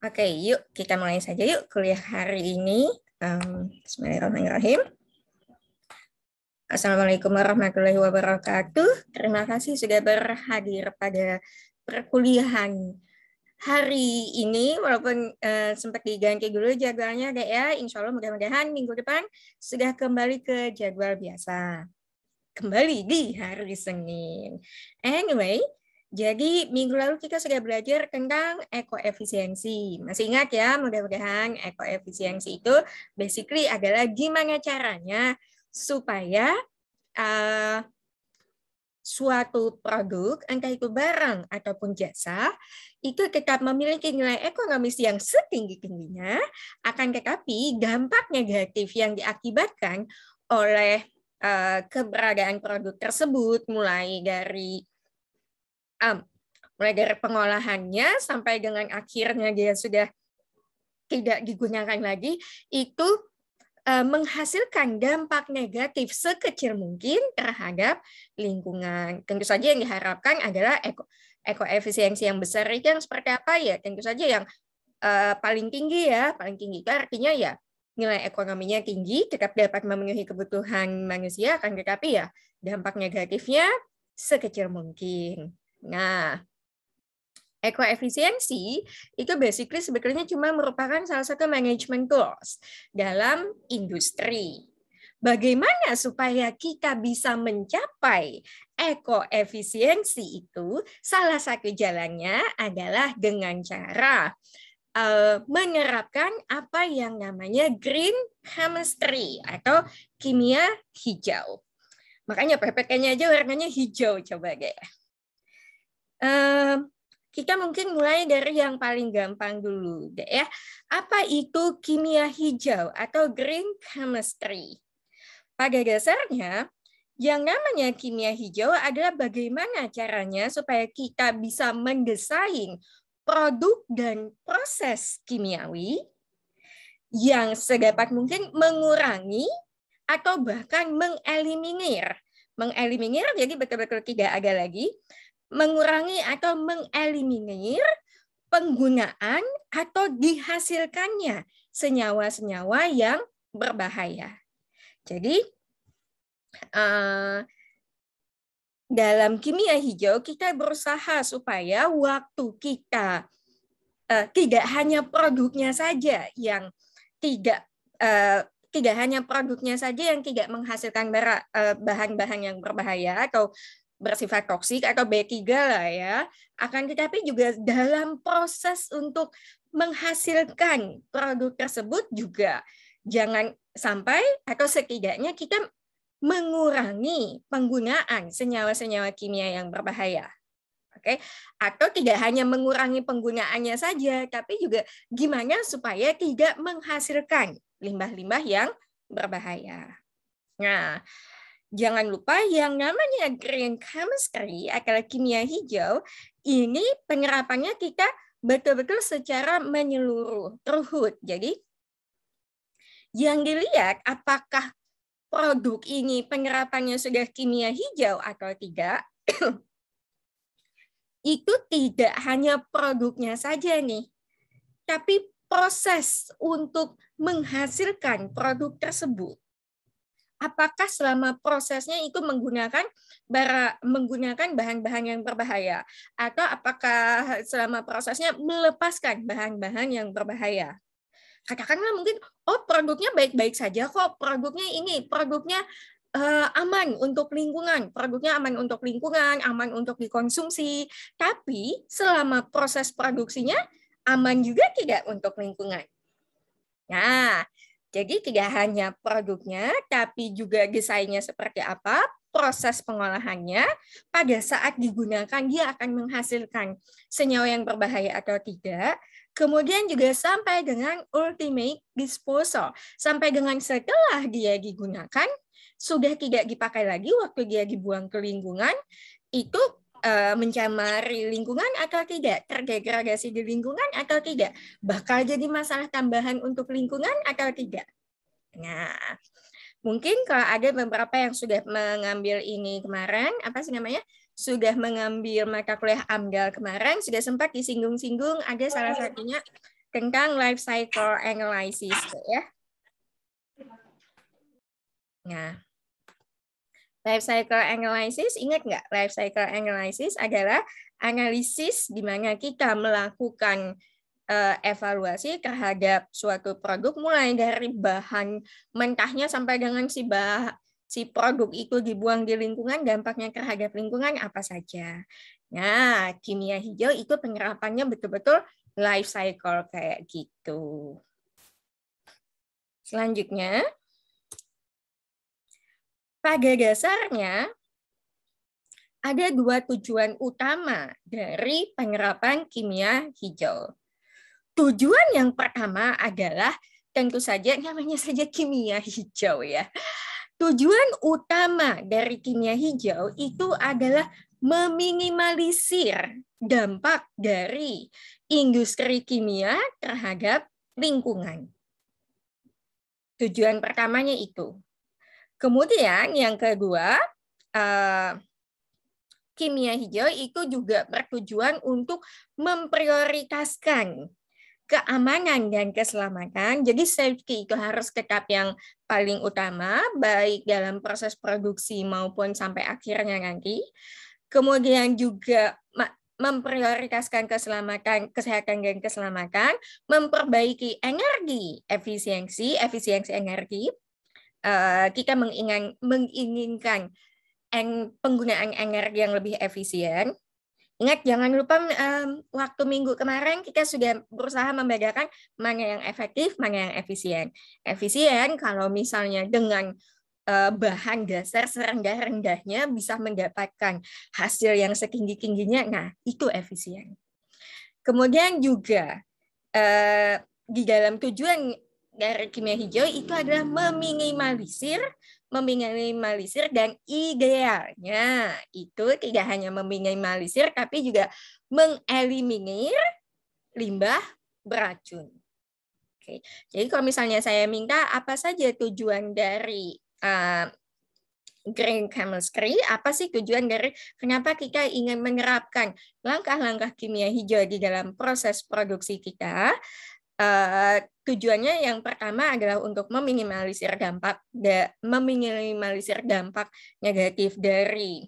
Oke, yuk kita mulai saja yuk kuliah hari ini. Bismillahirrahmanirrahim. Assalamualaikum warahmatullahi wabarakatuh. Terima kasih sudah berhadir pada perkuliahan hari ini. Walaupun sempat diganti dulu jadwalnya, Dek ya. Insya Allah mudah-mudahan minggu depan sudah kembali ke jadwal biasa. Kembali di hari Senin. Anyway, jadi minggu lalu kita sudah belajar tentang ekoefisiensi. Masih ingat ya, mudah-mudahan ekoefisiensi itu basically adalah gimana caranya supaya suatu produk, entah itu barang ataupun jasa, itu tetap memiliki nilai ekonomis yang setinggi-tingginya, akan tetapi dampak negatif yang diakibatkan oleh keberadaan produk tersebut, mulai dari pengolahannya sampai dengan akhirnya dia sudah tidak digunakan lagi, itu menghasilkan dampak negatif sekecil mungkin terhadap lingkungan. Tentu saja yang diharapkan adalah ekoefisiensi yang besar itu yang seperti apa ya? Tentu saja yang paling tinggi ya, paling tinggi itu artinya ya nilai ekonominya tinggi, tetap dapat memenuhi kebutuhan manusia, akan tetapi ya dampak negatifnya sekecil mungkin. Nah, ekoefisiensi itu basically sebetulnya cuma merupakan salah satu management tools dalam industri. Bagaimana supaya kita bisa mencapai ekoefisiensi itu? Salah satu jalannya adalah dengan cara menerapkan apa yang namanya green chemistry atau kimia hijau. Makanya PPK-nya aja warnanya hijau, coba deh. Kita mungkin mulai dari yang paling gampang dulu deh ya. Apa itu kimia hijau atau green chemistry? Pada dasarnya, yang namanya kimia hijau adalah bagaimana caranya supaya kita bisa mendesain produk dan proses kimiawi yang sedapat mungkin mengurangi atau bahkan mengeliminir. Mengeliminir jadi betul-betul tidak ada lagi. Mengurangi atau mengeliminir penggunaan atau dihasilkannya senyawa-senyawa yang berbahaya. Jadi dalam kimia hijau kita berusaha supaya waktu kita tidak hanya produknya saja yang tidak hanya produknya saja yang tidak menghasilkan bahan-bahan yang berbahaya atau bersifat toksik atau B3 lah ya. Akan tetapi juga dalam proses untuk menghasilkan produk tersebut juga jangan sampai atau setidaknya kita mengurangi penggunaan senyawa-senyawa kimia yang berbahaya. Oke, atau tidak hanya mengurangi penggunaannya saja, tapi juga gimana supaya tidak menghasilkan limbah-limbah yang berbahaya. Nah, jangan lupa yang namanya green chemistry atau kimia hijau, ini penerapannya kita betul-betul secara menyeluruh, throughout. Jadi, yang dilihat apakah produk ini penerapannya sudah kimia hijau atau tidak, itu tidak hanya produknya saja nih, tapi proses untuk menghasilkan produk tersebut. Apakah selama prosesnya itu menggunakan bahan-bahan yang berbahaya, atau apakah selama prosesnya melepaskan bahan-bahan yang berbahaya? Katakanlah mungkin, produknya baik-baik saja kok, produknya aman untuk lingkungan, aman untuk dikonsumsi, tapi selama proses produksinya aman juga tidak untuk lingkungan. Nah, jadi tidak hanya produknya, tapi juga desainnya seperti apa, proses pengolahannya, pada saat digunakan dia akan menghasilkan senyawa yang berbahaya atau tidak, kemudian juga sampai dengan ultimate disposal, sampai dengan setelah dia digunakan, sudah tidak dipakai lagi waktu dia dibuang ke lingkungan, itu mencemari lingkungan atau tidak, terdegradasi di lingkungan atau tidak, bakal jadi masalah tambahan untuk lingkungan atau tidak. Nah, mungkin kalau ada beberapa yang sudah mengambil ini kemarin, sudah mengambil mata kuliah AMDAL kemarin, sudah sempat disinggung-singgung, ada salah satunya tentang life cycle analysis ya. Nah, life cycle analysis, ingat nggak? Life cycle analysis adalah analisis di mana kita melakukan evaluasi terhadap suatu produk mulai dari bahan mentahnya sampai dengan si produk itu dibuang di lingkungan, dampaknya terhadap lingkungan apa saja. Nah, kimia hijau itu penerapannya betul-betul life cycle kayak gitu. Selanjutnya, pada dasarnya ada dua tujuan utama dari penerapan kimia hijau. Tujuan yang pertama adalah tentu saja namanya saja kimia hijau ya. Tujuan utama dari kimia hijau itu adalah meminimalisir dampak dari industri kimia terhadap lingkungan. Tujuan pertamanya itu. Kemudian yang kedua, kimia hijau itu juga bertujuan untuk memprioritaskan keamanan dan keselamatan. Jadi safety itu harus tetap yang paling utama, baik dalam proses produksi maupun sampai akhirnya nanti. Kemudian juga memprioritaskan keselamatan, kesehatan dan keselamatan, memperbaiki energi, efisiensi energi. Kita menginginkan penggunaan energi yang lebih efisien. Ingat, jangan lupa waktu minggu kemarin kita sudah berusaha membedakan mana yang efektif, mana yang efisien. Efisien kalau misalnya dengan bahan dasar serendah-rendahnya bisa mendapatkan hasil yang setinggi-tingginya, nah itu efisien. Kemudian juga di dalam tujuan dari kimia hijau itu adalah meminimalisir dan idealnya itu tidak hanya meminimalisir tapi juga mengeliminir limbah beracun. Oke. Jadi kalau misalnya saya minta apa saja tujuan dari green chemistry, apa sih tujuan dari kenapa kita ingin menerapkan langkah-langkah kimia hijau di dalam proses produksi kita? Tujuannya yang pertama adalah untuk meminimalisir dampak negatif dari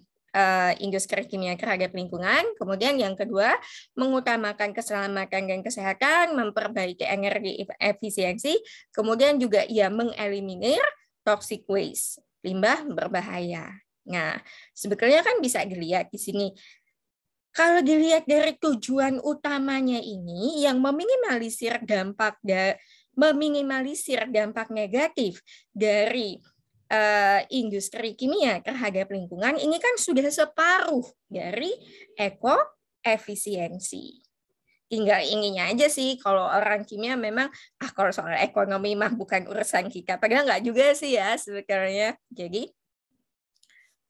industri kimia terhadap lingkungan. Kemudian yang kedua, mengutamakan keselamatan dan kesehatan, memperbaiki energi efisiensi, kemudian juga mengeliminir toxic waste, limbah berbahaya. Nah, sebetulnya kan bisa dilihat di sini. Kalau dilihat dari tujuan utamanya ini yang meminimalisir dampak negatif dari industri kimia terhadap lingkungan, ini kan sudah separuh dari efisiensi. Tinggal ininya aja sih, kalau orang kimia memang kalau soal ekonomi mah bukan urusan kita, padahal nggak juga sih ya sebetulnya. Jadi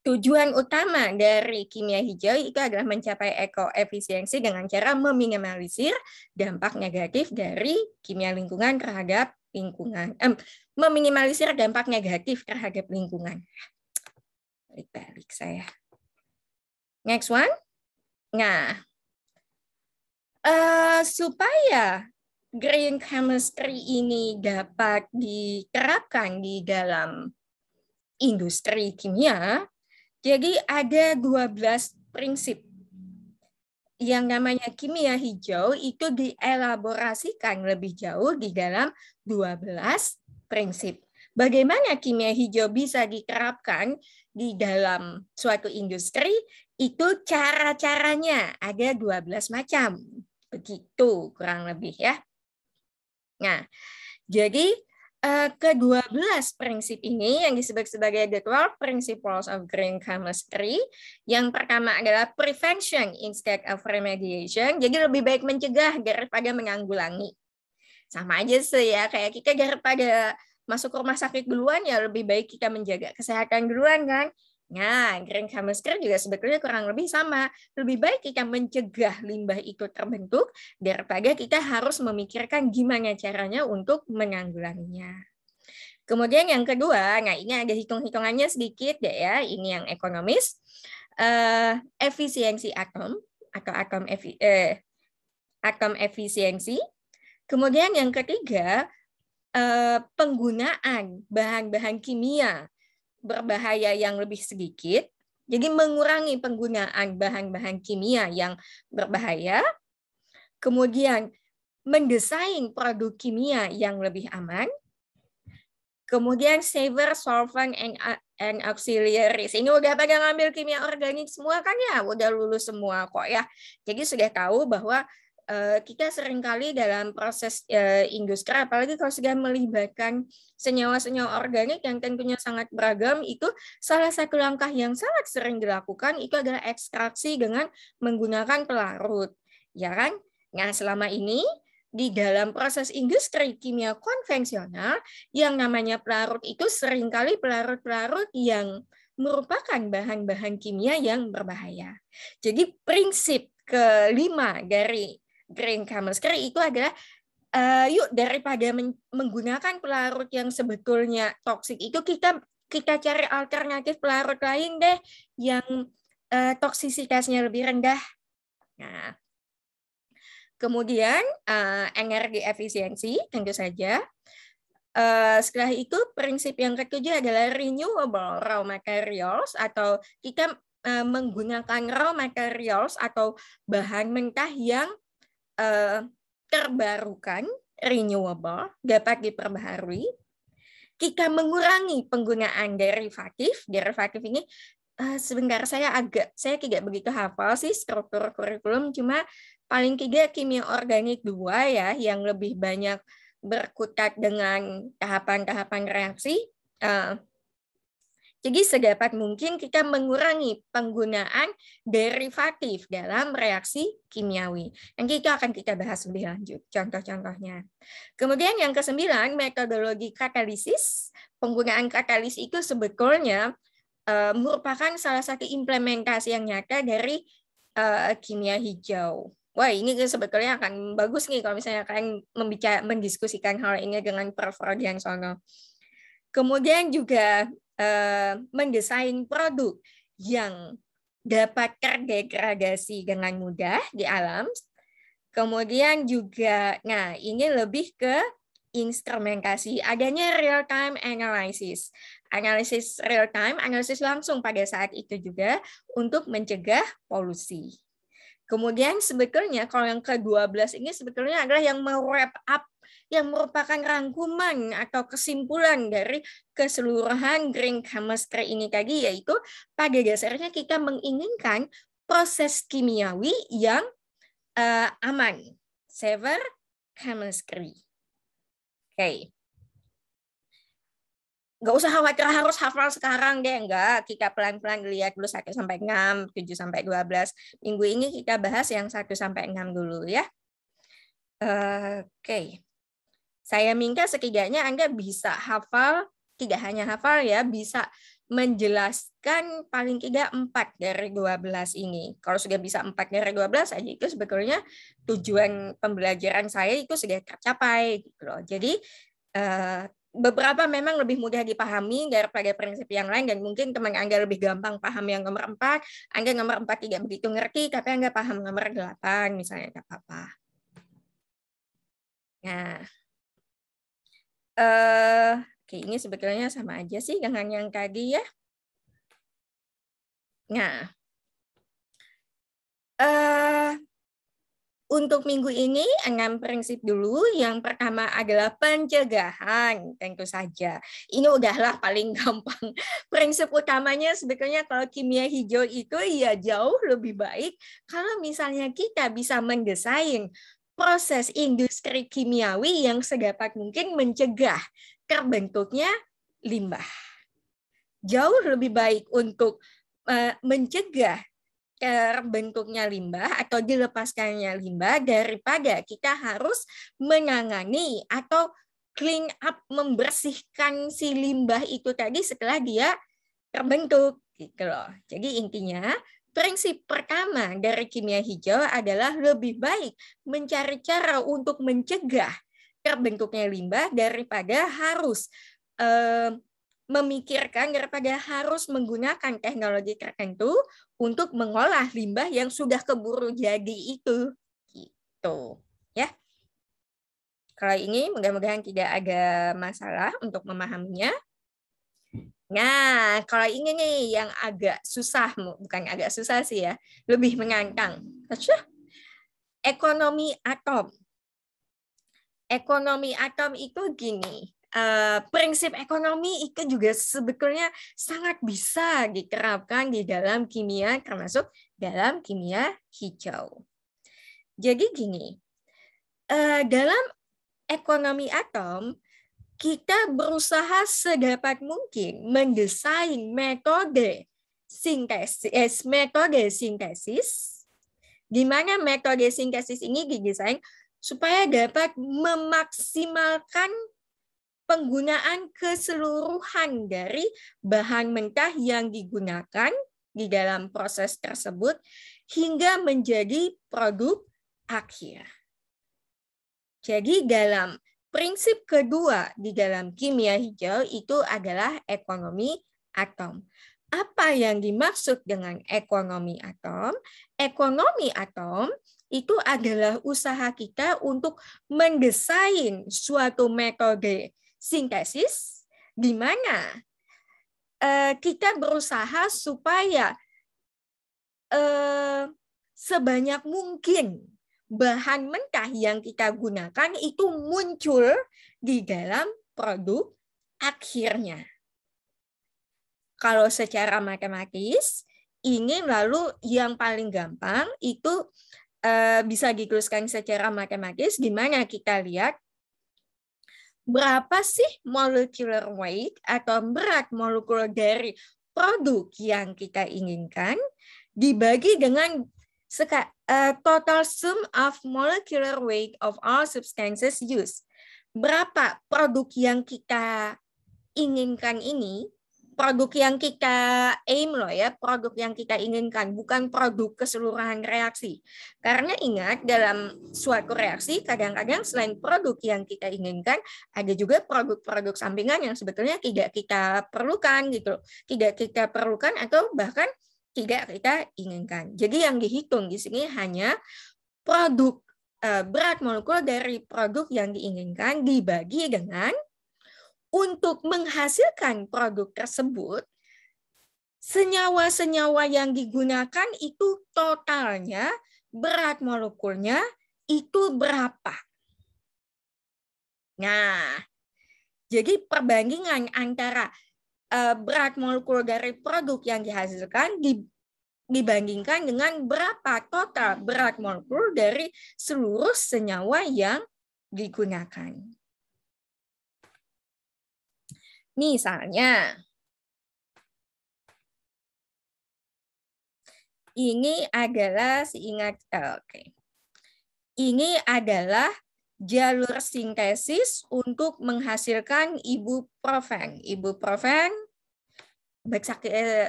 tujuan utama dari kimia hijau itu adalah mencapai ekoefisiensi dengan cara meminimalisir dampak negatif dari kimia lingkungan terhadap lingkungan. Meminimalisir dampak negatif terhadap lingkungan. Balik saya. Next one. Nah, supaya green chemistry ini dapat diterapkan di dalam industri kimia, jadi ada 12 prinsip. Yang namanya kimia hijau itu dielaborasikan lebih jauh di dalam 12 prinsip. Bagaimana kimia hijau bisa diterapkan di dalam suatu industri? Itu cara-caranya ada 12 macam. Begitu kurang lebih ya. Nah, jadi ke-12 prinsip ini yang disebut sebagai the 12 principles of green chemistry. Yang pertama adalah prevention instead of remediation. Jadi lebih baik mencegah daripada menanggulangi. Sama aja sih ya, kayak kita daripada masuk ke rumah sakit duluan ya lebih baik kita menjaga kesehatan duluan kan. Nah, green chemistry juga sebetulnya kurang lebih sama. Lebih baik kita mencegah limbah itu terbentuk daripada kita harus memikirkan gimana caranya untuk menanggulanginya. Kemudian yang kedua, nah ini ada hitung-hitungannya sedikit deh ya, ini yang ekonomis. Efisiensi atom atau atom efisiensi. Kemudian yang ketiga, penggunaan bahan-bahan kimia berbahaya yang lebih sedikit. Jadi mengurangi penggunaan bahan-bahan kimia yang berbahaya. Kemudian mendesain produk kimia yang lebih aman. Kemudian saver, solvent, and auxiliaries. Ini udah pada ngambil kimia organik semua kan ya? Udah lulus semua kok ya. Jadi sudah tahu bahwa kita seringkali dalam proses industri, apalagi kalau sudah melibatkan senyawa-senyawa organik yang tentunya sangat beragam, itu salah satu langkah yang sangat sering dilakukan itu adalah ekstraksi dengan menggunakan pelarut. Ya kan? Nah, selama ini di dalam proses industri kimia konvensional, yang namanya pelarut itu seringkali pelarut-pelarut yang merupakan bahan-bahan kimia yang berbahaya. Jadi prinsip kelima dari green chemistry itu adalah yuk daripada menggunakan pelarut yang sebetulnya toksik itu kita cari alternatif pelarut lain deh yang toksisitasnya lebih rendah. Nah, kemudian energi efisiensi tentu saja. Setelah itu prinsip yang ketujuh adalah renewable raw materials atau kita menggunakan raw materials atau bahan mentah yang terbarukan, renewable, dapat diperbaharui. Kita mengurangi penggunaan derivatif. Derivatif ini sebentar saya tidak begitu hafal sih struktur kurikulum, cuma paling tidak kimia organik 2 ya yang lebih banyak berkutat dengan tahapan-tahapan reaksi. Jadi sedapat mungkin kita mengurangi penggunaan derivatif dalam reaksi kimiawi. Nanti itu akan kita bahas lebih lanjut, contoh-contohnya. Kemudian yang ke-9, metodologi katalisis. Penggunaan katalisis itu sebetulnya merupakan salah satu implementasi yang nyata dari kimia hijau. Wah, ini sebetulnya akan bagus nih kalau misalnya kalian mendiskusikan hal ini dengan Prof. Rodiansono. Kemudian juga mendesain produk yang dapat terdegradasi dengan mudah di alam. Kemudian juga, nah ini lebih ke instrumentasi, adanya real-time analysis. Analisis real-time, analisis langsung pada saat itu juga untuk mencegah polusi. Kemudian sebetulnya kalau yang ke-12 ini sebetulnya adalah yang wrap up, yang merupakan rangkuman atau kesimpulan dari keseluruhan green chemistry ini tadi, yaitu pada dasarnya kita menginginkan proses kimiawi yang aman, saver chemistry. Oke. Nggak usah khawatir harus hafal sekarang deh, enggak. Kita pelan-pelan lihat dulu 1-6, 7-12. Minggu ini kita bahas yang 1-6 dulu ya. Oke. Saya minta setidaknya Anda bisa hafal, tidak hanya hafal ya, bisa menjelaskan paling tidak 4 dari 12 ini. Kalau sudah bisa 4 dari 12 aja itu sebetulnya tujuan pembelajaran saya itu sudah tercapai gitu loh. Jadi beberapa memang lebih mudah dipahami daripada prinsip yang lain, dan mungkin teman Anda lebih gampang paham yang nomor 4, Anda nomor 4 tidak begitu ngerti, tapi Anda paham nomor 8 misalnya, nggak apa-apa. Nah, oke, ini sebetulnya sama aja sih dengan yang tadi ya. Nah, untuk minggu ini 6 prinsip dulu. Yang pertama adalah pencegahan, tentu saja. Ini udahlah paling gampang. Prinsip utamanya sebetulnya kalau kimia hijau itu ya jauh lebih baik kalau misalnya kita bisa mendesain proses industri kimiawi yang sedapat mungkin mencegah terbentuknya limbah. Jauh lebih baik untuk mencegah terbentuknya limbah atau dilepaskannya limbah daripada kita harus menangani atau clean up, membersihkan si limbah itu tadi setelah dia terbentuk gitu loh. Jadi intinya prinsip pertama dari kimia hijau adalah lebih baik mencari cara untuk mencegah terbentuknya limbah daripada harus memikirkan, daripada harus menggunakan teknologi tertentu untuk mengolah limbah yang sudah keburu jadi itu. Gitu. Ya. Kalau ini mudah-mudahan tidak ada masalah untuk memahaminya. Nah, kalau ini nih yang agak susah, bukan agak susah sih ya, lebih menantang. Ekonomi atom. Ekonomi atom itu gini, prinsip ekonomi itu juga sebetulnya sangat bisa diterapkan di dalam kimia, termasuk dalam kimia hijau. Jadi gini, dalam ekonomi atom, kita berusaha sedapat mungkin mendesain metode sintesis, di mana metode sintesis ini didesain supaya dapat memaksimalkan penggunaan keseluruhan dari bahan mentah yang digunakan di dalam proses tersebut hingga menjadi produk akhir. Jadi dalam prinsip kedua di dalam kimia hijau itu adalah ekonomi atom. Apa yang dimaksud dengan ekonomi atom? Ekonomi atom itu adalah usaha kita untuk mendesain suatu metode sintesis di mana kita berusaha supaya sebanyak mungkin bahan mentah yang kita gunakan itu muncul di dalam produk akhirnya. Kalau secara matematis, ini lalu yang paling gampang itu bisa dituliskan secara matematis, gimana kita lihat berapa sih molecular weight atau berat molekul dari produk yang kita inginkan dibagi dengan total sum of molecular weight of all substances used. Berapa produk yang kita inginkan ini, produk yang kita aim loh ya, produk yang kita inginkan, bukan produk keseluruhan reaksi. Karena ingat, dalam suatu reaksi, kadang-kadang selain produk yang kita inginkan, ada juga produk-produk sampingan yang sebetulnya tidak kita perlukan gitu, tidak kita perlukan atau bahkan tidak kita inginkan. Jadi yang dihitung di sini hanya produk berat molekul dari produk yang diinginkan dibagi dengan untuk menghasilkan produk tersebut, senyawa-senyawa yang digunakan itu totalnya, berat molekulnya itu berapa. Nah, jadi perbandingan antara berat molekul dari produk yang dihasilkan dibandingkan dengan berapa total berat molekul dari seluruh senyawa yang digunakan. Misalnya, ini adalah ini adalah jalur sintesis untuk menghasilkan ibuprofen. Ibuprofen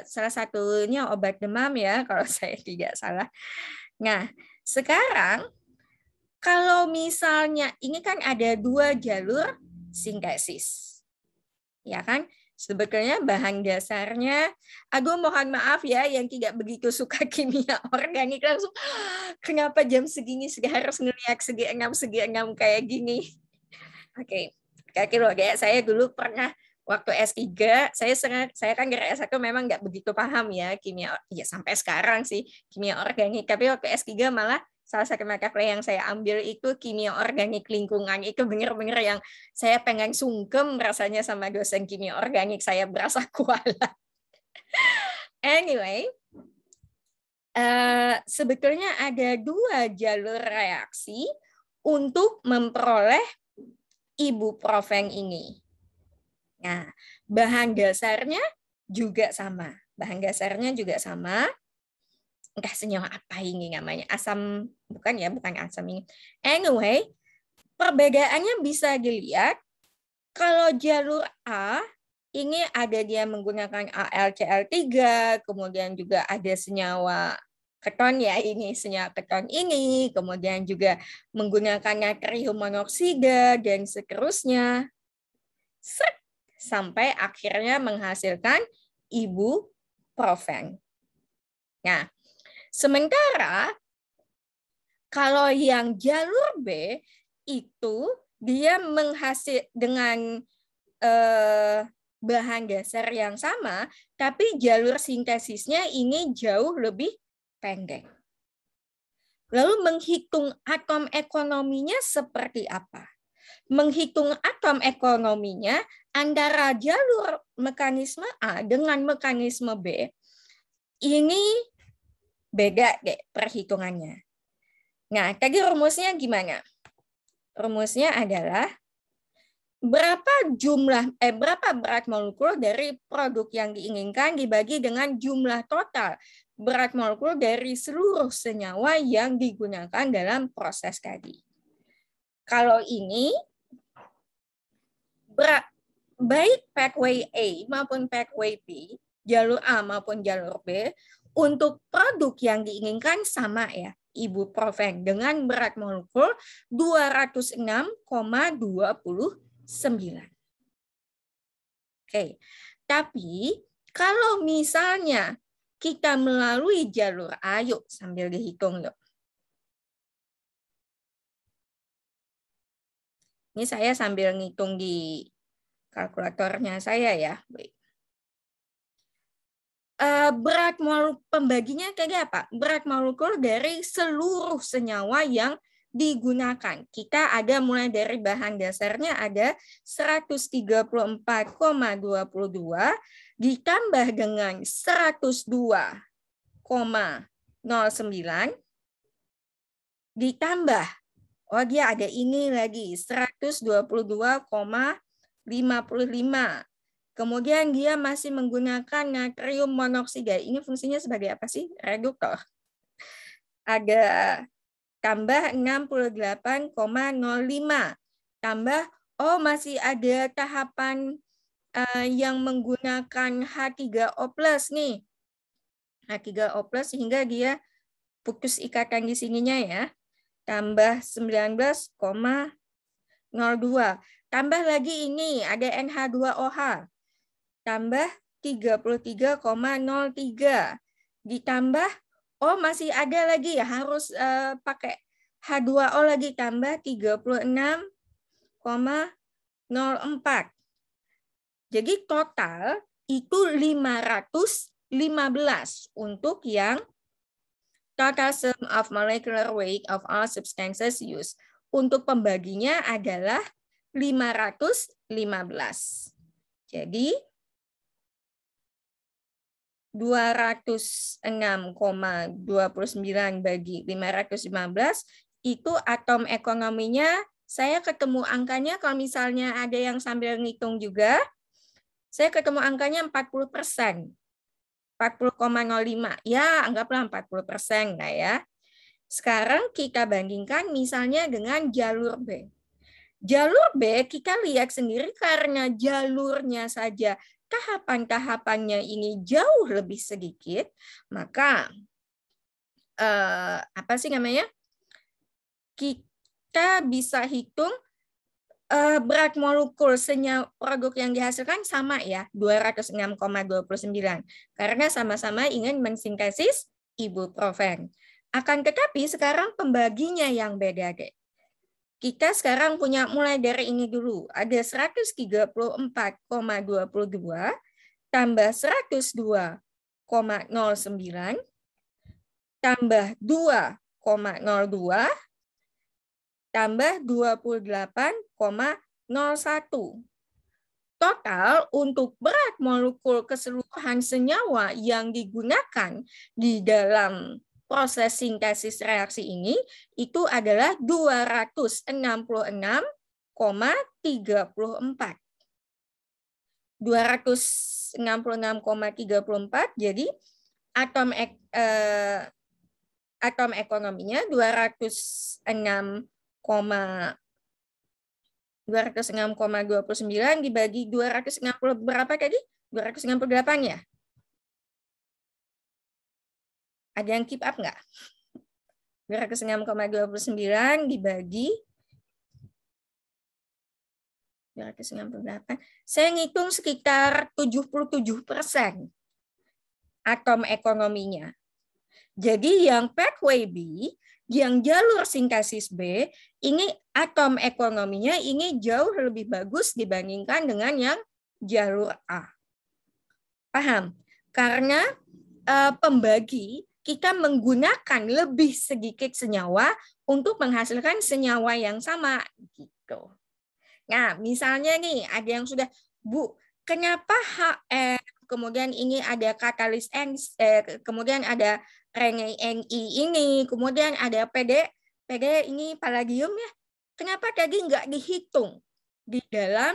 salah satunya obat demam ya, kalau saya tidak salah. Nah, sekarang kalau misalnya ini kan ada 2 jalur sintesis. Ya kan? Sebetulnya bahan dasarnya, aduh mohon maaf ya yang tidak begitu suka kimia organik langsung kenapa jam segini harus ngeliat segi enam kayak gini. Oke. Kaki loh, saya dulu pernah waktu S3, saya kan dari S1 memang nggak begitu paham ya kimia, ya sampai sekarang sih kimia organik, tapi waktu S3 malah salah satu mata kuliah yang saya ambil itu kimia organik lingkungan. Itu benar-benar yang saya pengen sungkem rasanya sama dosen kimia organik, saya berasa kualat. Anyway, sebetulnya ada 2 jalur reaksi untuk memperoleh ibuprofen ini. Nah, bahan dasarnya juga sama. Bahan dasarnya juga sama. Entah senyawa apa ini namanya, asam, bukan asam ini. Anyway, perbedaannya bisa dilihat kalau jalur A ini ada dia menggunakan AlCl3, kemudian juga ada senyawa keton ya, ini senyawa keton ini, kemudian juga menggunakan natrium monoksida dan seterusnya. Sampai akhirnya menghasilkan ibuprofen. Nah, sementara kalau yang jalur B itu dia menghasil dengan bahan dasar yang sama, tapi jalur sintesisnya ini jauh lebih pendek. Lalu menghitung atom ekonominya seperti apa? Menghitung atom ekonominya antara jalur mekanisme A dengan mekanisme B, ini beda deh perhitungannya. Nah, tadi rumusnya gimana? Rumusnya adalah berapa berat molekul dari produk yang diinginkan dibagi dengan jumlah total berat molekul dari seluruh senyawa yang digunakan dalam proses tadi. Kalau ini baik pathway A maupun pathway B, jalur A maupun jalur B, untuk produk yang diinginkan sama ya, ibuprofen dengan berat molekul 206,29. Oke, tapi kalau misalnya kita melalui jalur A, yuk sambil dihitung yuk. Ini saya sambil ngitung di kalkulatornya saya ya. Baik. Berat molekul pembaginya kayak apa? Berat molekul dari seluruh senyawa yang digunakan. Kita ada mulai dari bahan dasarnya ada 134,22 ditambah dengan 102,09 ditambah, oh dia ada ini lagi 122,55. Kemudian dia masih menggunakan natrium monoksida. Ini fungsinya sebagai apa sih? Reduktor. Ada tambah 68,05. Tambah, oh masih ada tahapan yang menggunakan H3O+ nih. H3O+ sehingga dia putus ikatan di sininya ya. Tambah 19,02. Tambah lagi ini, ada NH2OH. Tambah 33,03. Ditambah, oh masih ada lagi ya, harus pakai H2O lagi, tambah 36,04. Jadi total itu 515 untuk yang total sum of molecular weight of all substances used. Untuk pembaginya adalah 515. Jadi 206,29 bagi 515 itu atom ekonominya. Saya ketemu angkanya kalau misalnya ada yang sambil ngitung juga. Saya ketemu angkanya 40%. 40,05. Ya, anggaplah 40% lah ya. Sekarang kita bandingkan misalnya dengan jalur B. Jalur B kita lihat sendiri karena jalurnya saja tahapan-tahapannya ini jauh lebih sedikit, maka apa sih namanya? Kita bisa hitung berat molekul senyawa produk yang dihasilkan sama ya, 206,29 karena sama-sama ingin mensintesis ibuprofen. Akan tetapi sekarang pembaginya yang beda deh. Kita sekarang punya mulai dari ini dulu. Ada 134,22 tambah 102,09 tambah 2,02 tambah 28,01. Total untuk berat molekul keseluruhan senyawa yang digunakan di dalam proses sintesis reaksi ini itu adalah 266,34. 266,34. Jadi atom ekonominya 206,29 dibagi 260 berapa tadi? 268 ya? Ada yang keep up nggak? 206,29 dibagi 268. Saya ngitung sekitar 77% atom ekonominya. Jadi yang pathway B yang jalur sintesis B, ini atom ekonominya ini jauh lebih bagus dibandingkan dengan yang jalur A. Paham? Karena pembagi kita menggunakan lebih sedikit senyawa untuk menghasilkan senyawa yang sama gitu. Nah, misalnya nih ada yang sudah, Bu, kenapa HF, kemudian ini ada katalis kemudian ada Ni ini, kemudian ada PD ini palladium ya. Kenapa tadi nggak dihitung di dalam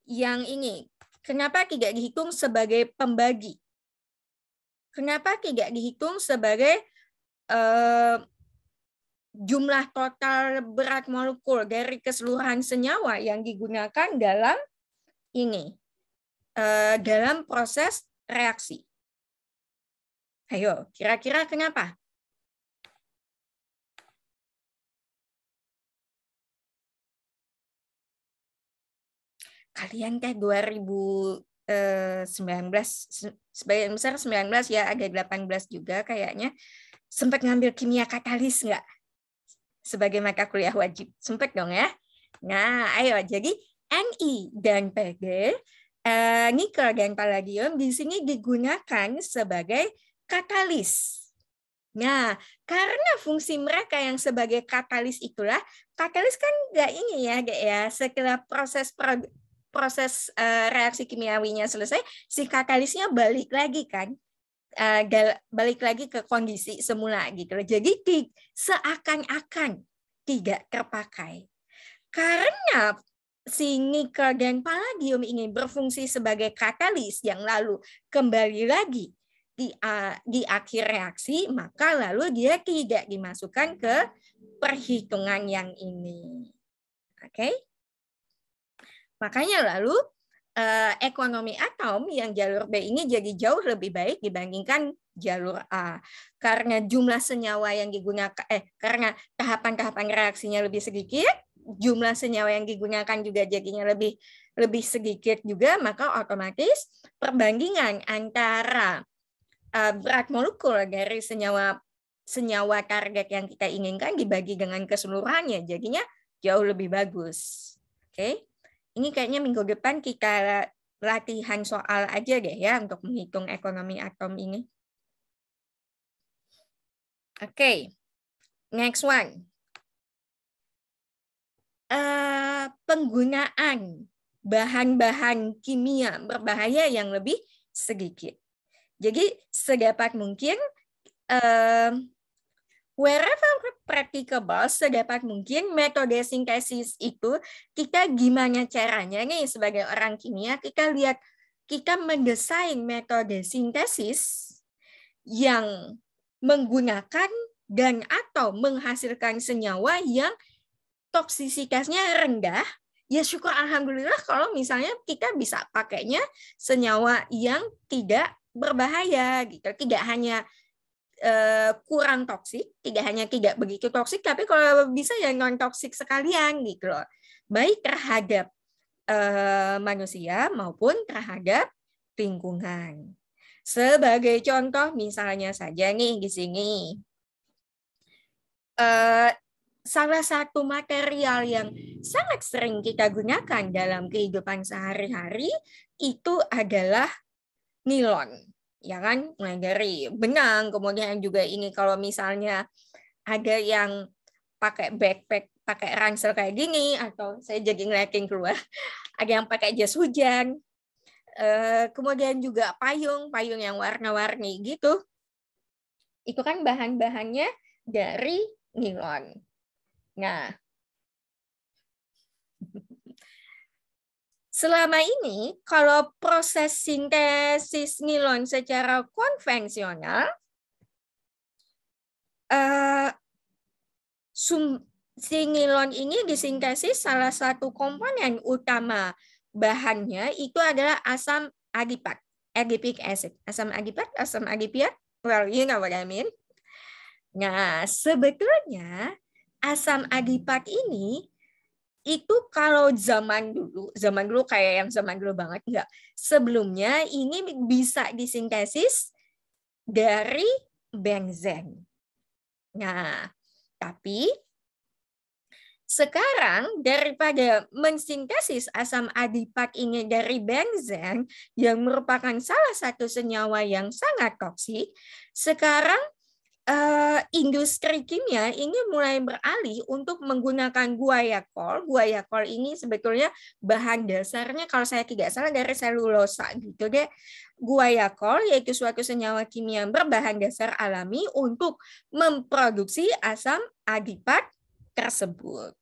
yang ini? Kenapa tidak dihitung sebagai pembagi? Kenapa tidak dihitung sebagai jumlah total berat molekul dari keseluruhan senyawa yang digunakan dalam ini, dalam proses reaksi? Ayo, kira-kira kenapa? Kalian teh 2019, sebagian besar 19 ya, ada 18 juga kayaknya, sempat ngambil kimia katalis nggak? Sebagai mata kuliah wajib. Sempat dong ya? Nah, ayo. Jadi Ni dan Pg, nikel dan palladium di sini digunakan sebagai katalis. Nah, karena fungsi mereka yang sebagai katalis itulah, katalis kan nggak ini ya, setelah proses reaksi kimiawinya selesai, si katalisnya balik lagi kan, balik lagi ke kondisi semula gitu. Jadi seakan-akan tidak terpakai. Karena si nikel dan palladium ini berfungsi sebagai katalis yang lalu kembali lagi di akhir reaksi, maka lalu dia tidak dimasukkan ke perhitungan yang ini. Oke? Makanya lalu ekonomi atom yang jalur B ini jadi jauh lebih baik dibandingkan jalur A. Karena jumlah senyawa yang digunakan, karena tahapan-tahapan reaksinya lebih sedikit, jumlah senyawa yang digunakan juga jadinya lebih sedikit juga, maka otomatis perbandingan antara berat molekul dari senyawa target yang kita inginkan dibagi dengan keseluruhannya, jadinya jauh lebih bagus. Oke, ini kayaknya minggu depan kita latihan soal aja deh ya untuk menghitung ekonomi atom ini. Oke, next one. Penggunaan bahan-bahan kimia berbahaya yang lebih sedikit. Jadi sedapat mungkin, wherever practicable, sedapat mungkin metode sintesis itu kita gimana caranya nih sebagai orang kimia, kita mendesain metode sintesis yang menggunakan dan atau menghasilkan senyawa yang toksisitasnya rendah. Ya syukur alhamdulillah kalau misalnya kita bisa pakainya senyawa yang tidak berbahaya gitu, tidak hanya kurang toksik, tidak hanya tidak begitu toksik, tapi kalau bisa ya non toksik sekalian gitu loh, baik terhadap manusia maupun terhadap lingkungan. Sebagai contoh misalnya saja nih di sini, salah satu material yang sangat sering kita gunakan dalam kehidupan sehari-hari itu adalah nilon, ya kan? Mulai dari benang, kemudian juga ini kalau misalnya ada yang pakai backpack, pakai ransel kayak gini, atau saya jadi ngeliatin keluar, ada yang pakai jas hujan, kemudian juga payung yang warna-warni gitu, itu kan bahan-bahannya dari nilon. Nah, selama ini, kalau proses sintesis nilon secara konvensional, si nilon ini disintesis salah satu komponen utama bahannya itu adalah asam adipat, adipic acid. Asam adipat, asam adipiat, well, you know what I mean. Nah, sebetulnya asam adipat ini itu kalau zaman dulu kayak yang zaman dulu banget enggak. Sebelumnya ini bisa disintesis dari benzen. Nah, tapi sekarang daripada mensintesis asam adipat ini dari benzen yang merupakan salah satu senyawa yang sangat toksik, sekarang industri kimia ini mulai beralih untuk menggunakan guaiacol. Guaiacol ini sebetulnya bahan dasarnya kalau saya tidak salah dari selulosa gitu deh. Guaiacol yaitu suatu senyawa kimia berbahan dasar alami untuk memproduksi asam adipat tersebut.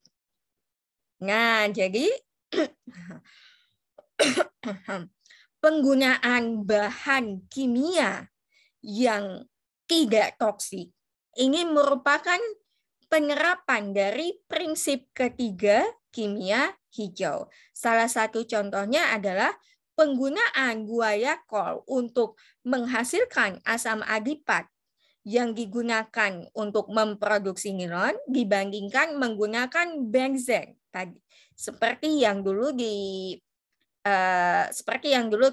Nah, jadi penggunaan bahan kimia yang tidak toksik ini merupakan penerapan dari prinsip ketiga kimia hijau. Salah satu contohnya adalah penggunaan guaiacol untuk menghasilkan asam adipat yang digunakan untuk memproduksi nilon dibandingkan menggunakan benzen tadi, seperti yang dulu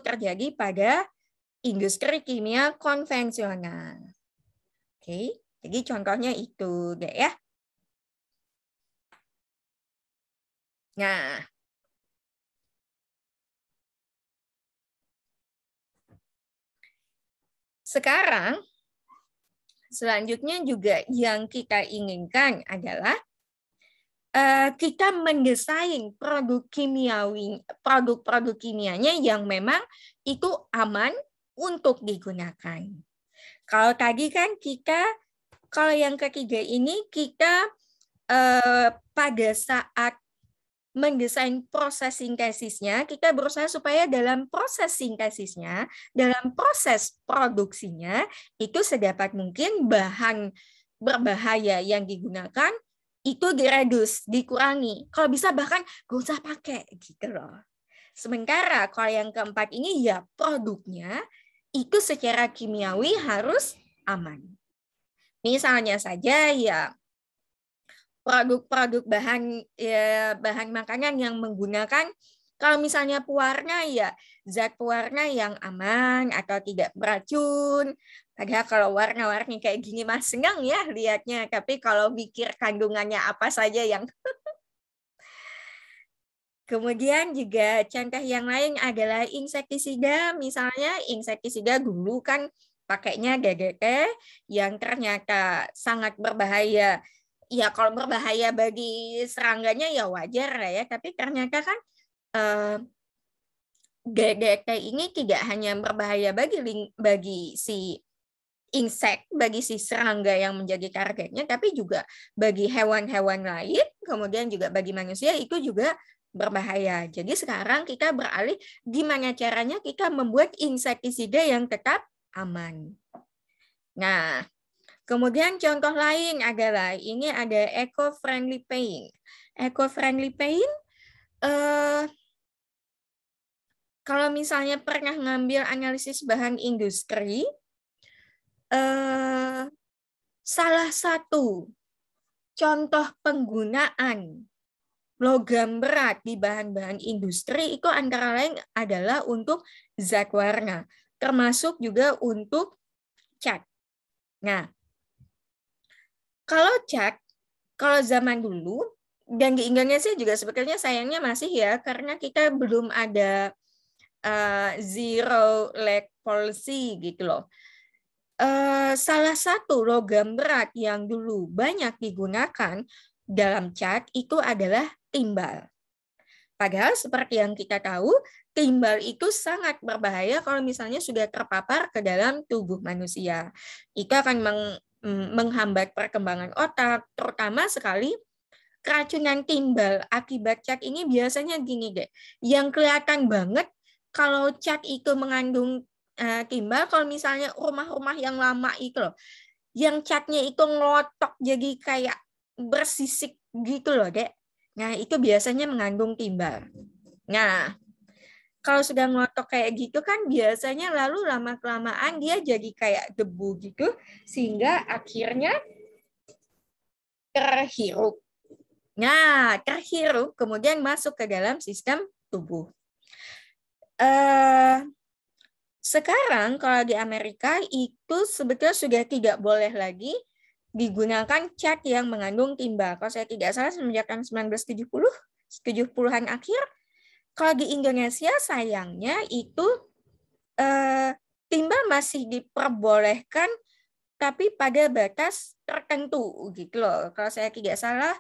terjadi pada industri kimia konvensional. Oke, jadi contohnya itu deh ya. Nah, sekarang selanjutnya juga yang kita inginkan adalah kita mendesain produk-produk kimianya yang memang itu aman untuk digunakan. Kalau tadi kan kalau yang ketiga ini kita pada saat mendesain proses sintesisnya, kita berusaha supaya dalam proses sintesisnya, dalam proses produksinya, itu sedapat mungkin bahan berbahaya yang digunakan itu diredus, dikurangi. Kalau bisa bahkan gak usah pakai gitu loh. Sementara kalau yang keempat ini ya produknya itu secara kimiawi harus aman. Misalnya saja ya produk-produk bahan makanan yang menggunakan kalau misalnya pewarna ya zat pewarna yang aman atau tidak beracun. Padahal kalau warna-warni kayak gini mah senang ya lihatnya, tapi kalau mikir kandungannya apa saja yang kemudian juga contoh yang lain adalah insektisida, misalnya insektisida dulu kan pakainya DDT yang ternyata sangat berbahaya. Ya kalau berbahaya bagi serangganya ya wajar lah ya, tapi ternyata kan DDT ini tidak hanya berbahaya bagi si bagi si serangga yang menjadi targetnya, tapi juga bagi hewan-hewan lain, kemudian juga bagi manusia itu juga berbahaya. Jadi sekarang kita beralih gimana caranya kita membuat insektisida yang tetap aman. Nah, kemudian contoh lain adalah ini ada eco-friendly paint. Eco-friendly paint, kalau misalnya pernah ngambil analisis bahan industri, salah satu contoh penggunaan logam berat di bahan-bahan industri itu antara lain adalah untuk zat warna, termasuk juga untuk cat. Nah, kalau cat, kalau zaman dulu, dan di Indonesia juga sebetulnya sayangnya masih ya, karena kita belum ada zero lead policy gitu loh. Salah satu logam berat yang dulu banyak digunakan dalam cat itu adalah timbal. Padahal seperti yang kita tahu, timbal itu sangat berbahaya kalau misalnya sudah terpapar ke dalam tubuh manusia. Itu akan menghambat perkembangan otak, terutama sekali keracunan timbal akibat cat ini biasanya gini deh. Yang kelihatan banget kalau cat itu mengandung timbal, kalau misalnya rumah-rumah yang lama itu loh, yang catnya itu ngelotok jadi kayak bersisik gitu loh, Dek. Nah, itu biasanya mengandung timbal. Nah, kalau sudah ngelotok kayak gitu kan biasanya lalu lama-kelamaan dia jadi kayak debu gitu, sehingga akhirnya terhirup. Nah, terhirup kemudian masuk ke dalam sistem tubuh. Sekarang kalau di Amerika itu sebetulnya sudah tidak boleh lagi digunakan cat yang mengandung timbal. Kalau saya tidak salah semenjak tahun 70-an akhir, kalau di Indonesia sayangnya itu timbal masih diperbolehkan tapi pada batas tertentu gitu loh. Kalau saya tidak salah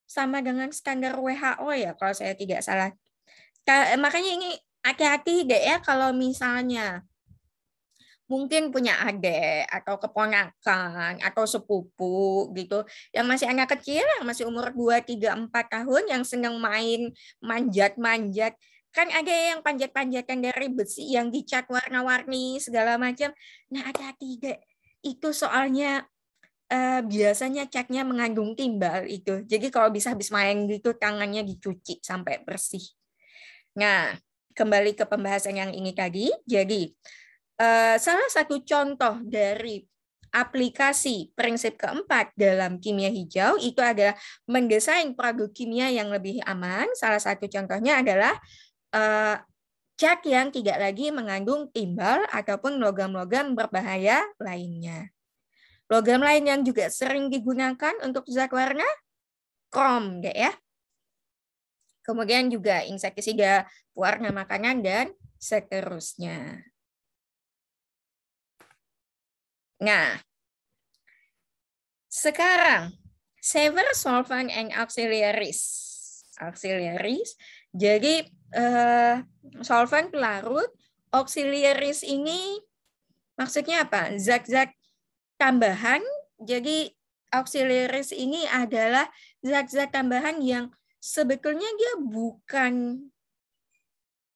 sama dengan standar WHO ya kalau saya tidak salah. Makanya ini hati-hati deh ya kalau misalnya mungkin punya adik atau keponakan atau sepupu gitu yang masih anak kecil, yang masih umur 2, 3, 4 tahun yang senang main manjat-manjat. Kan ada yang panjat-panjatan dari besi yang dicat warna-warni segala macam. Nah, hati-hati deh. Itu soalnya biasanya catnya mengandung timbal itu. Jadi kalau bisa habis main gitu tangannya dicuci sampai bersih. Nah, kembali ke pembahasan yang ini tadi. Jadi salah satu contoh dari aplikasi prinsip keempat dalam kimia hijau itu adalah mendesain produk kimia yang lebih aman. Salah satu contohnya adalah cat yang tidak lagi mengandung timbal ataupun logam-logam berbahaya lainnya. Logam lain yang juga sering digunakan untuk zat warna, krom, ya. Kemudian juga insektisida pewarna makanan dan seterusnya. Nah, sekarang saver, solvent, and auxiliaries. Auxiliaries, jadi solvent pelarut, auxiliaries ini maksudnya apa? Zat-zat tambahan. Jadi auxiliaries ini adalah zat-zat tambahan yang sebetulnya dia bukan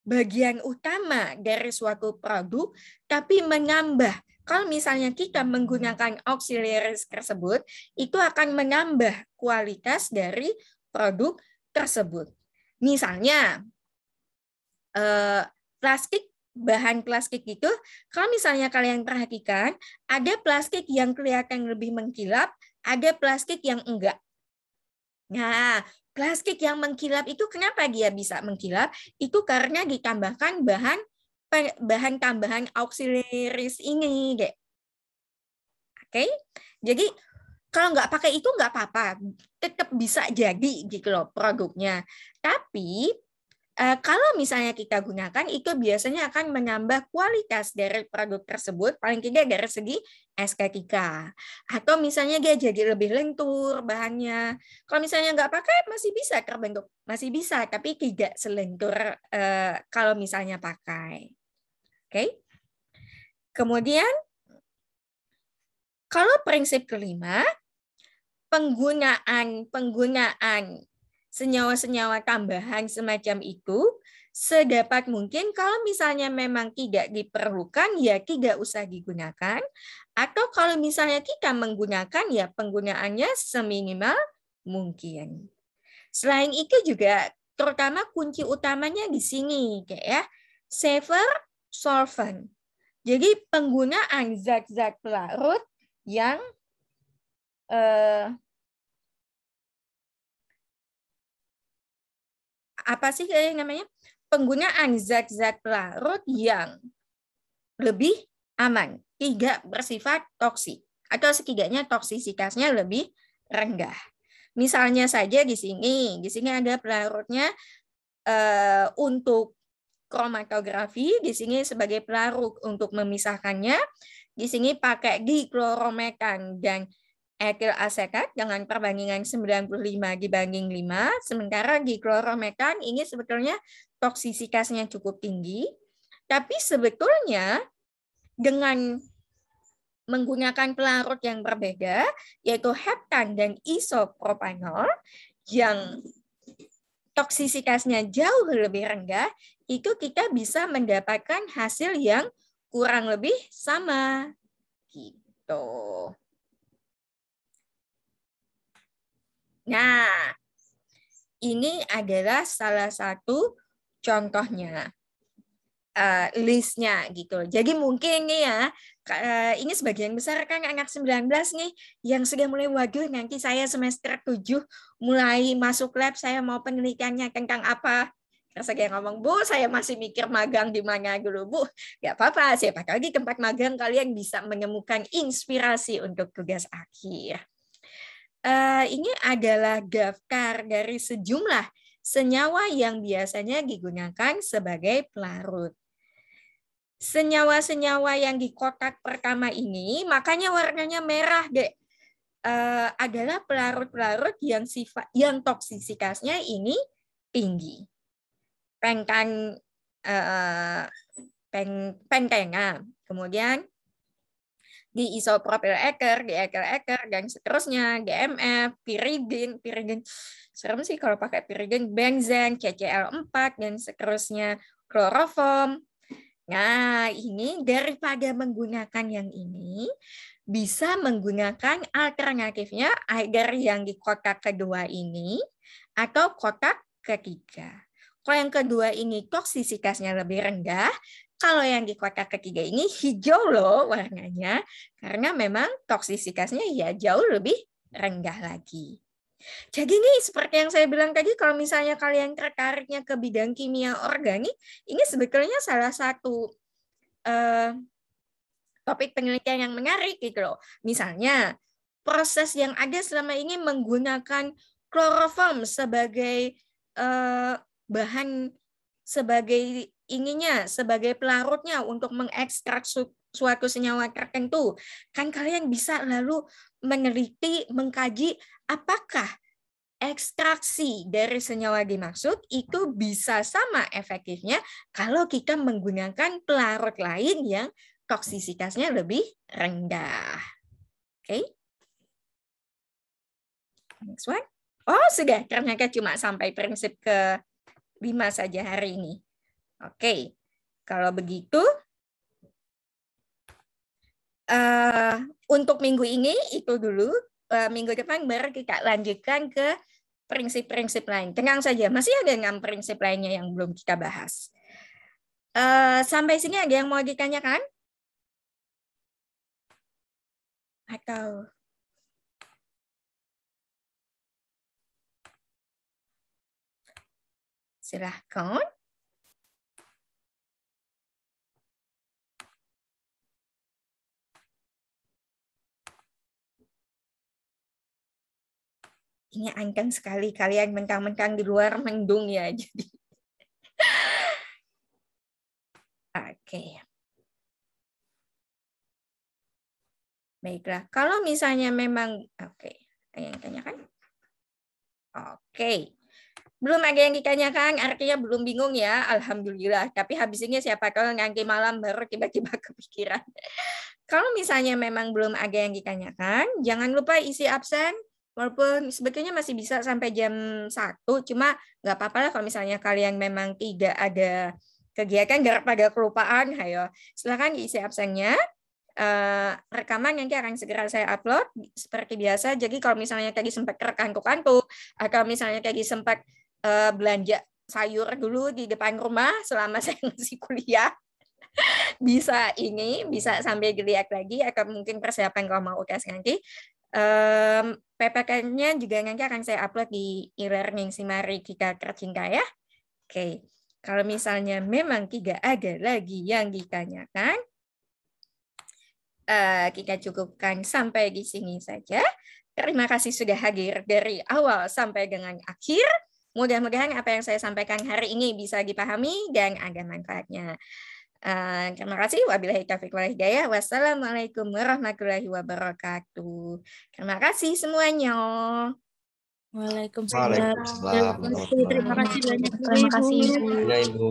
bagian utama dari suatu produk, tapi menambah. Kalau misalnya kita menggunakan auxiliaries tersebut, itu akan menambah kualitas dari produk tersebut. Misalnya, plastik, bahan plastik itu, kalau misalnya kalian perhatikan, ada plastik yang kelihatan lebih mengkilap, ada plastik yang enggak. Nah, plastik yang mengkilap itu kenapa dia bisa mengkilap? Itu karena ditambahkan bahan tambahan auxiliaries ini, deh. Oke, jadi kalau nggak pakai itu nggak apa-apa, tetap bisa jadi gitu loh produknya. Tapi kalau misalnya kita gunakan, itu biasanya akan menambah kualitas dari produk tersebut, paling tidak dari segi estetika. Atau misalnya dia jadi lebih lentur bahannya. Kalau misalnya nggak pakai, masih bisa terbentuk. Masih bisa, tapi tidak selentur kalau misalnya pakai. Oke. Kemudian, kalau prinsip kelima, penggunaan senyawa-senyawa tambahan semacam itu sedapat mungkin kalau misalnya memang tidak diperlukan ya tidak usah digunakan, atau kalau misalnya kita menggunakan ya penggunaannya seminimal mungkin. Selain itu juga terutama kunci utamanya di sini kayak ya, saver, solvent. Jadi penggunaan zat-zat pelarut yang apa sih namanya? Penggunaan zat-zat pelarut yang lebih aman, tidak bersifat toksik, atau setidaknya toksisitasnya lebih rendah. Misalnya saja di sini ada pelarutnya untuk kromatografi, di sini sebagai pelarut untuk memisahkannya, di sini pakai diklorometan dan etil asetat dengan perbandingan 95 dibanding 5, sementara diklorometan ini sebetulnya toksisitasnya cukup tinggi, tapi sebetulnya dengan menggunakan pelarut yang berbeda, yaitu heptan dan isopropanol, yang toksisitasnya jauh lebih rendah, itu kita bisa mendapatkan hasil yang kurang lebih sama. Gitu. Nah, ini adalah salah satu contohnya, listnya gitu. Jadi mungkin nih ya, ini sebagian besar kan anak 19 nih yang sudah mulai waduh nanti saya semester 7 mulai masuk lab, saya mau penelitiannya tentang apa. Terus saya ngomong, Bu, saya masih mikir magang di mana dulu, Bu. Gak apa-apa, siapa tahu di tempat magang kalian bisa menemukan inspirasi untuk tugas akhir. Ini adalah daftar dari sejumlah senyawa yang biasanya digunakan sebagai pelarut. Senyawa-senyawa yang di kotak pertama ini, makanya warnanya merah, Dek. Adalah pelarut-pelarut yang toksisitasnya ini tinggi. Pentena, kemudian di isopropyl eker, di eker, dan seterusnya, DMF, piridin, serem sih kalau pakai piridin, benzen, CCl4, dan seterusnya, kloroform. Nah, ini daripada menggunakan yang ini, bisa menggunakan alternatifnya agar yang di kotak kedua ini atau kotak ketiga. Kalau yang kedua ini toksisitasnya lebih rendah, kalau yang di kotak ketiga ini hijau loh warnanya, karena memang toksisitasnya ya jauh lebih rendah lagi. Jadi ini seperti yang saya bilang tadi, kalau misalnya kalian tertariknya ke bidang kimia organik, ini sebetulnya salah satu topik penelitian yang menarik gitu loh. Misalnya, proses yang ada selama ini menggunakan kloroform sebagai bahan, sebagai sebagai pelarutnya untuk mengekstrak suatu senyawa tertentu. Kan kalian bisa lalu meneliti, mengkaji apakah ekstraksi dari senyawa dimaksud itu bisa sama efektifnya kalau kita menggunakan pelarut lain yang toksisitasnya lebih rendah. Oke. Next one. Oh, sudah. Ternyata cuma sampai prinsip ke-5 saja hari ini. Oke. Kalau begitu, untuk minggu ini itu dulu. Minggu depan baru kita lanjutkan ke prinsip-prinsip lain. Tenang saja, masih ada 6 prinsip lainnya yang belum kita bahas. Sampai sini ada yang mau ditanyakan? Atau silahkan. Ini ancang sekali kalian mentang-mentang di luar mendung ya. Jadi. Oke. Baiklah. Kalau misalnya memang oke, ada yang tanyakan? Oke. Belum ada yang ditanyakan, artinya belum bingung ya. Alhamdulillah. Tapi habis ini siapa tahu nanti malam baru tiba-tiba kepikiran. Kalau misalnya memang belum ada yang ditanyakan, jangan lupa isi absen. Walaupun sebetulnya masih bisa sampai jam 1, cuma nggak apa-apa lah kalau misalnya kalian memang tidak ada kegiatan daripada kelupaan, ayo silakan diisi absennya. Rekaman nanti akan segera saya upload seperti biasa. Jadi kalau misalnya tadi sempat kantuk-kantuk atau misalnya tadi sempat belanja sayur dulu di depan rumah selama saya masih kuliah, bisa sambil dilihat lagi atau mungkin persiapan kalau mau UTS nanti. PPK-nya juga nanti akan saya upload di e-learning Simari Kita Tercinta ya. Oke, kalau misalnya memang tidak ada lagi yang ditanyakan, kita cukupkan sampai di sini saja. Terima kasih sudah hadir dari awal sampai dengan akhir. Mudah-mudahan apa yang saya sampaikan hari ini bisa dipahami dan ada manfaatnya. Terima kasih. Wabillahi taufiq wal hidayah. Wassalamualaikum warahmatullahi wabarakatuh. Terima kasih semuanya. Waalaikumsalam. Waalaikumsalam. Terima kasih banyak. Terima kasih, Ibu. Ya, Ibu.